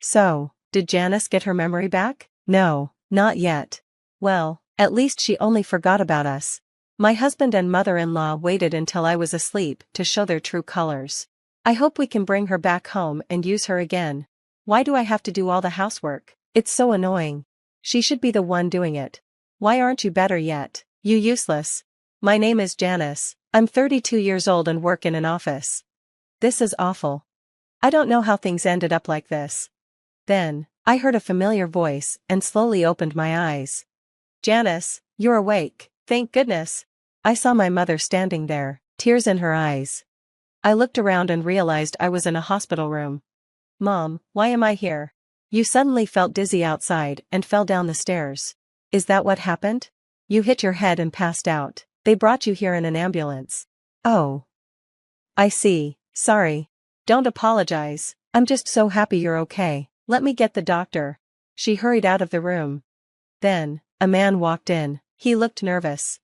So, did Janice get her memory back? No, not yet. Well, at least she only forgot about us. My husband and mother-in-law waited until I was asleep to show their true colors. I hope we can bring her back home and use her again. Why do I have to do all the housework? It's so annoying. She should be the one doing it. Why aren't you better yet? You useless. My name is Janice. I'm 32 years old and work in an office. This is awful. I don't know how things ended up like this. Then, I heard a familiar voice and slowly opened my eyes. Janice, you're awake. Thank goodness. I saw my mother standing there, tears in her eyes. I looked around and realized I was in a hospital room. Mom, why am I here? You suddenly felt dizzy outside and fell down the stairs. Is that what happened? You hit your head and passed out. They brought you here in an ambulance. Oh. I see, sorry. Don't apologize. I'm just so happy you're okay. Let me get the doctor. She hurried out of the room. Then, a man walked in. He looked nervous.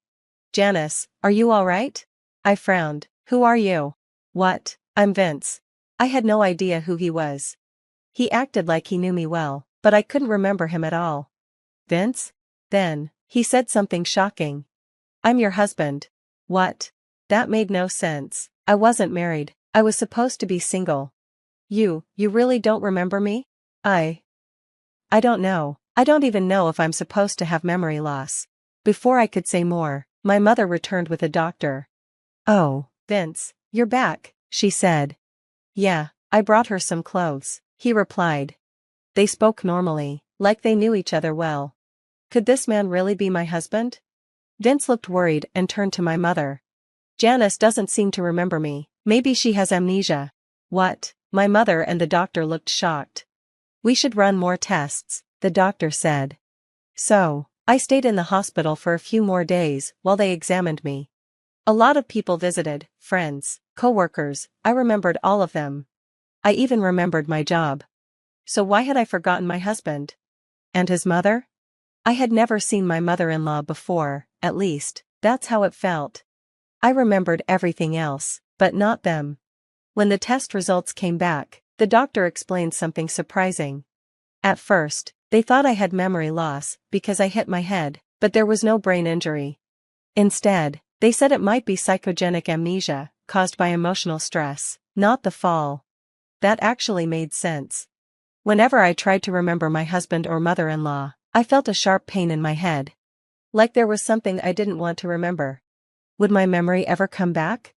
Janice, are you all right? I frowned. Who are you? What? I'm Vince. I had no idea who he was. He acted like he knew me well, but I couldn't remember him at all. Vince? Then, he said something shocking. I'm your husband. What? That made no sense. I wasn't married. I was supposed to be single. You really don't remember me? I don't know. I don't even know if I'm supposed to have memory loss. Before I could say more, my mother returned with a doctor. Oh, Vince, you're back, she said. Yeah, I brought her some clothes, he replied. They spoke normally, like they knew each other well. Could this man really be my husband? Vince looked worried and turned to my mother. Janice doesn't seem to remember me. Maybe she has amnesia. What? My mother and the doctor looked shocked. We should run more tests, the doctor said. So, I stayed in the hospital for a few more days while they examined me. A lot of people visited, friends, co-workers, I remembered all of them. I even remembered my job. So why had I forgotten my husband? And his mother? I had never seen my mother-in-law before, at least, that's how it felt. I remembered everything else, but not them. When the test results came back, the doctor explained something surprising. At first, they thought I had memory loss because I hit my head, but there was no brain injury. Instead, they said it might be psychogenic amnesia, caused by emotional stress, not the fall. That actually made sense. Whenever I tried to remember my husband or mother-in-law, I felt a sharp pain in my head. Like there was something I didn't want to remember. Would my memory ever come back?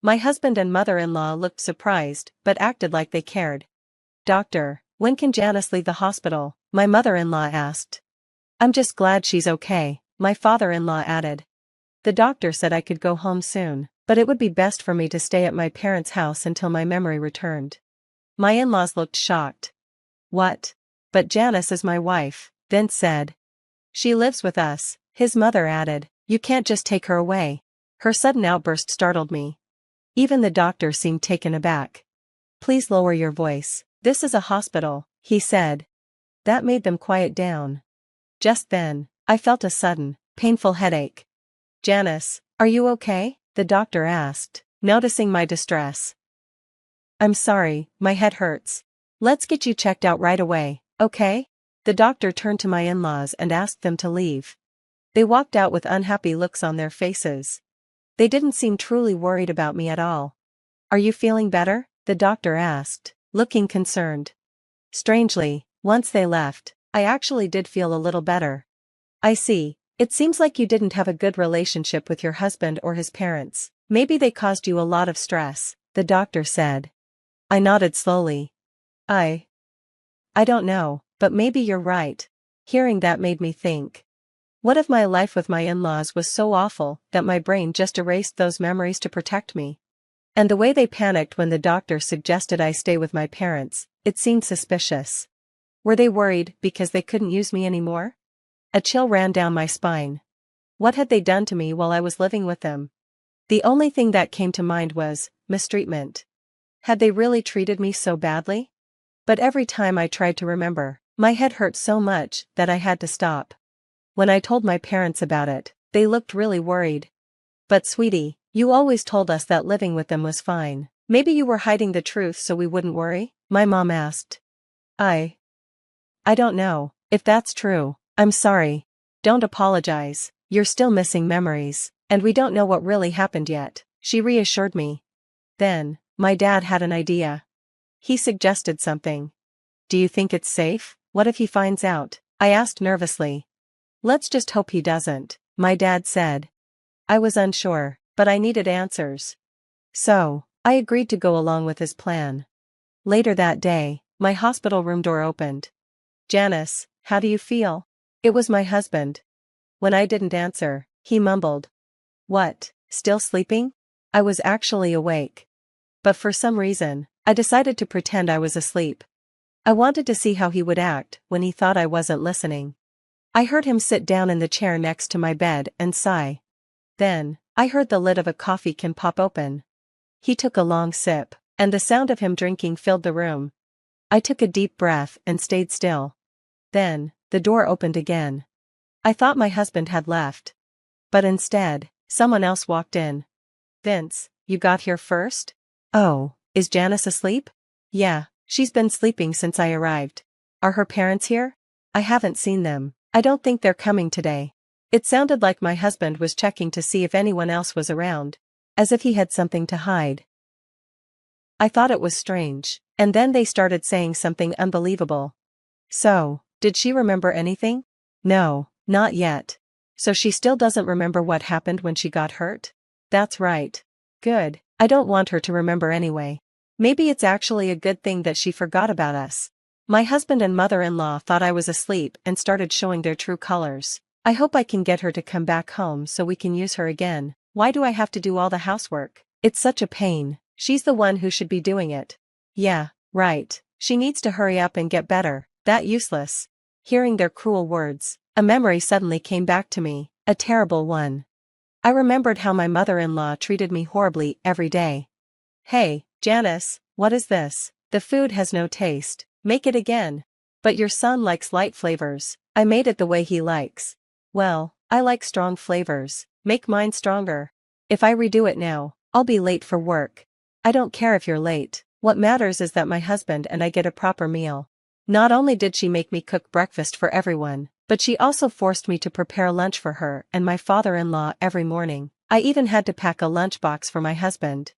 My husband and mother-in-law looked surprised, but acted like they cared. Doctor, when can Janice leave the hospital? My mother-in-law asked. I'm just glad she's okay, my father-in-law added. The doctor said I could go home soon, but it would be best for me to stay at my parents' house until my memory returned. My in-laws looked shocked. What? But Janice is my wife, Vince said. She lives with us, his mother added. You can't just take her away. Her sudden outburst startled me. Even the doctor seemed taken aback. Please lower your voice. This is a hospital, he said. That made them quiet down. Just then, I felt a sudden, painful headache. Janice, are you okay? The doctor asked, noticing my distress. I'm sorry, my head hurts. Let's get you checked out right away, okay? The doctor turned to my in-laws and asked them to leave. They walked out with unhappy looks on their faces. They didn't seem truly worried about me at all. Are you feeling better? The doctor asked, looking concerned. Strangely, once they left, I actually did feel a little better. I see. It seems like you didn't have a good relationship with your husband or his parents. Maybe they caused you a lot of stress, the doctor said. I nodded slowly. I don't know, but maybe you're right. Hearing that made me think. What if my life with my in-laws was so awful that my brain just erased those memories to protect me? And the way they panicked when the doctor suggested I stay with my parents, it seemed suspicious. Were they worried because they couldn't use me anymore? A chill ran down my spine. What had they done to me while I was living with them? The only thing that came to mind was mistreatment. Had they really treated me so badly? But every time I tried to remember, my head hurt so much that I had to stop. When I told my parents about it, they looked really worried. But sweetie, you always told us that living with them was fine. Maybe you were hiding the truth so we wouldn't worry? My mom asked. I I don't know if that's true. I'm sorry. Don't apologize. You're still missing memories, and we don't know what really happened yet, she reassured me. Then, my dad had an idea. He suggested something. Do you think it's safe? What if he finds out? I asked nervously. Let's just hope he doesn't, my dad said. I was unsure, but I needed answers. So, I agreed to go along with his plan. Later that day, my hospital room door opened. Janice, how do you feel? It was my husband. When I didn't answer, he mumbled. What, still sleeping? I was actually awake. But for some reason, I decided to pretend I was asleep. I wanted to see how he would act when he thought I wasn't listening. I heard him sit down in the chair next to my bed and sigh. Then, I heard the lid of a coffee can pop open. He took a long sip, and the sound of him drinking filled the room. I took a deep breath and stayed still. Then, the door opened again. I thought my husband had left. But instead, someone else walked in. Vince, you got here first? Oh, is Janice asleep? Yeah, she's been sleeping since I arrived. Are her parents here? I haven't seen them. I don't think they're coming today. It sounded like my husband was checking to see if anyone else was around, as if he had something to hide. I thought it was strange, and then they started saying something unbelievable. So, did she remember anything? No, not yet. So she still doesn't remember what happened when she got hurt? That's right. Good, I don't want her to remember anyway. Maybe it's actually a good thing that she forgot about us. My husband and mother-in-law thought I was asleep and started showing their true colors. I hope I can get her to come back home so we can use her again. Why do I have to do all the housework? It's such a pain. She's the one who should be doing it. Yeah, right. She needs to hurry up and get better. That useless. Hearing their cruel words, a memory suddenly came back to me, a terrible one. I remembered how my mother-in-law treated me horribly every day. Hey, Janice, what is this? The food has no taste. Make it again. But your son likes light flavors. I made it the way he likes. Well, I like strong flavors. Make mine stronger. If I redo it now, I'll be late for work. I don't care if you're late. What matters is that my husband and I get a proper meal. Not only did she make me cook breakfast for everyone, but she also forced me to prepare lunch for her and my father-in-law every morning. I even had to pack a lunchbox for my husband.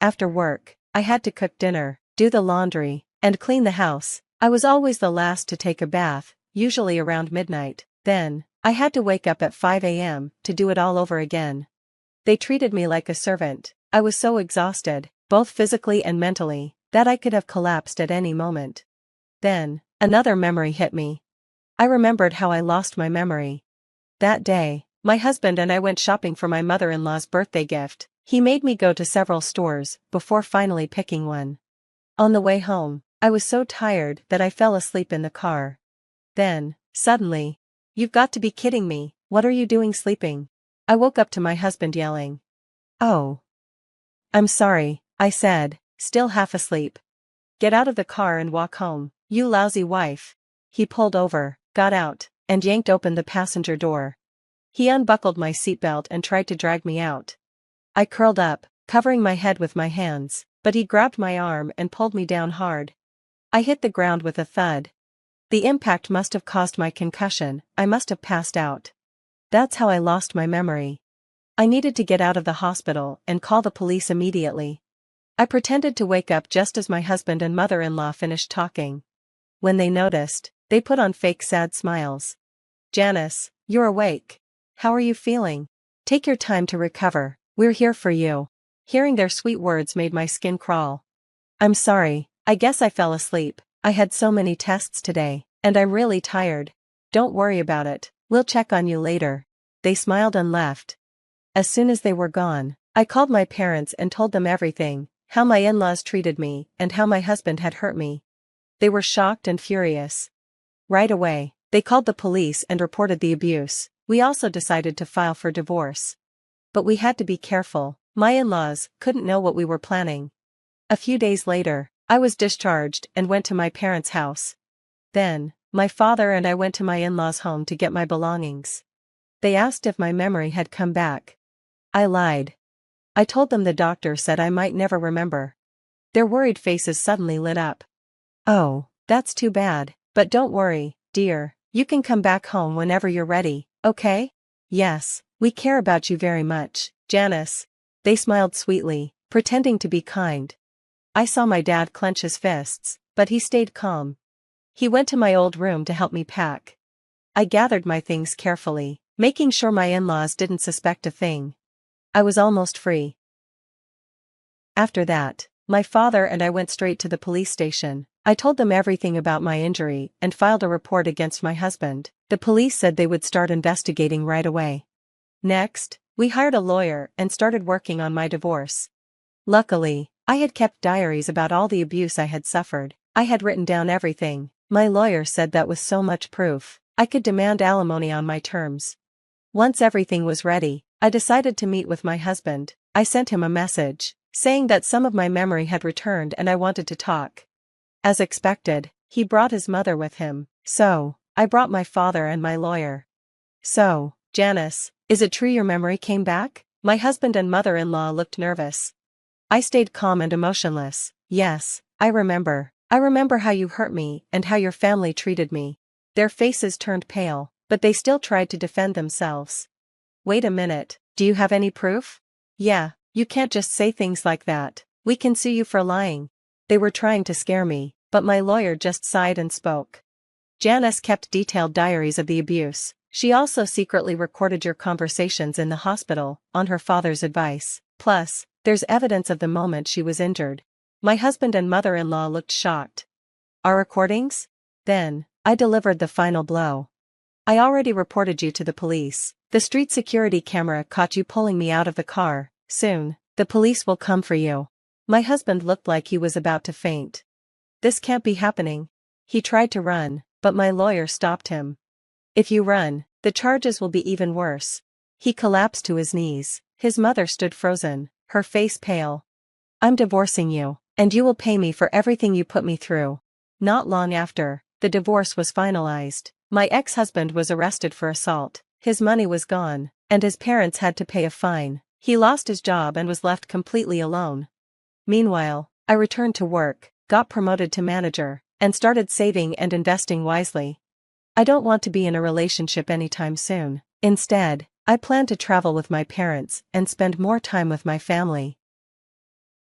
After work, I had to cook dinner, do the laundry, and clean the house. I was always the last to take a bath, usually around midnight. Then, I had to wake up at 5 a.m. to do it all over again. They treated me like a servant. I was so exhausted, both physically and mentally, that I could have collapsed at any moment. Then, another memory hit me. I remembered how I lost my memory. That day, my husband and I went shopping for my mother-in-law's birthday gift. He made me go to several stores before finally picking one. On the way home, I was so tired that I fell asleep in the car. Then, suddenly, "You've got to be kidding me, what are you doing sleeping?" I woke up to my husband yelling. "Oh. I'm sorry," I said, still half asleep. "Get out of the car and walk home, you lousy wife." He pulled over, got out, and yanked open the passenger door. He unbuckled my seatbelt and tried to drag me out. I curled up, covering my head with my hands, but he grabbed my arm and pulled me down hard. I hit the ground with a thud. The impact must have caused my concussion. I must have passed out. That's how I lost my memory. I needed to get out of the hospital and call the police immediately. I pretended to wake up just as my husband and mother-in-law finished talking. When they noticed, they put on fake sad smiles. "Janice, you're awake. How are you feeling? Take your time to recover, we're here for you." Hearing their sweet words made my skin crawl. "I'm sorry, I guess I fell asleep. I had so many tests today, and I'm really tired. Don't worry about it, we'll check on you later." They smiled and left. As soon as they were gone, I called my parents and told them everything, how my in-laws treated me and how my husband had hurt me. They were shocked and furious. Right away, they called the police and reported the abuse. We also decided to file for divorce. But we had to be careful. My in-laws couldn't know what we were planning. A few days later, I was discharged and went to my parents' house. Then, my father and I went to my in-laws' home to get my belongings. They asked if my memory had come back. I lied. I told them the doctor said I might never remember. Their worried faces suddenly lit up. "Oh, that's too bad, But don't worry, dear, you can come back home whenever you're ready, okay? Yes, we care about you very much, Janice. They smiled sweetly, pretending to be kind. I saw my dad clench his fists, but he stayed calm. He went to my old room to help me pack. I gathered my things carefully, making sure my in-laws didn't suspect a thing. I was almost free. After that, my father and I went straight to the police station. I told them everything about my injury and filed a report against my husband. The police said they would start investigating right away. Next, we hired a lawyer and started working on my divorce. Luckily, I had kept diaries about all the abuse I had suffered. I had written down everything. My lawyer said that with so much proof, I could demand alimony on my terms. Once everything was ready, I decided to meet with my husband. I sent him a message, saying that some of my memory had returned and I wanted to talk. As expected, he brought his mother with him, so I brought my father and my lawyer. So, Janice, is it true your memory came back? My husband and mother-in-law looked nervous. I stayed calm and emotionless. Yes, I remember. I remember how you hurt me and how your family treated me. Their faces turned pale, but they still tried to defend themselves. Wait a minute, do you have any proof? Yeah, you can't just say things like that. We can sue you for lying. They were trying to scare me, but my lawyer just sighed and spoke. Janice kept detailed diaries of the abuse. She also secretly recorded your conversations in the hospital, on her father's advice. Plus, there's evidence of the moment she was injured. My husband and mother-in-law looked shocked. Our recordings? Then, I delivered the final blow. I already reported you to the police. The street security camera caught you pulling me out of the car. Soon, the police will come for you. My husband looked like he was about to faint. This can't be happening. He tried to run, but my lawyer stopped him. If you run, the charges will be even worse. He collapsed to his knees. His mother stood frozen, her face pale. I'm divorcing you, and you will pay me for everything you put me through. Not long after, the divorce was finalized. My ex-husband was arrested for assault. His money was gone, and his parents had to pay a fine. He lost his job and was left completely alone. Meanwhile, I returned to work, got promoted to manager, and started saving and investing wisely. I don't want to be in a relationship anytime soon. Instead, I plan to travel with my parents and spend more time with my family.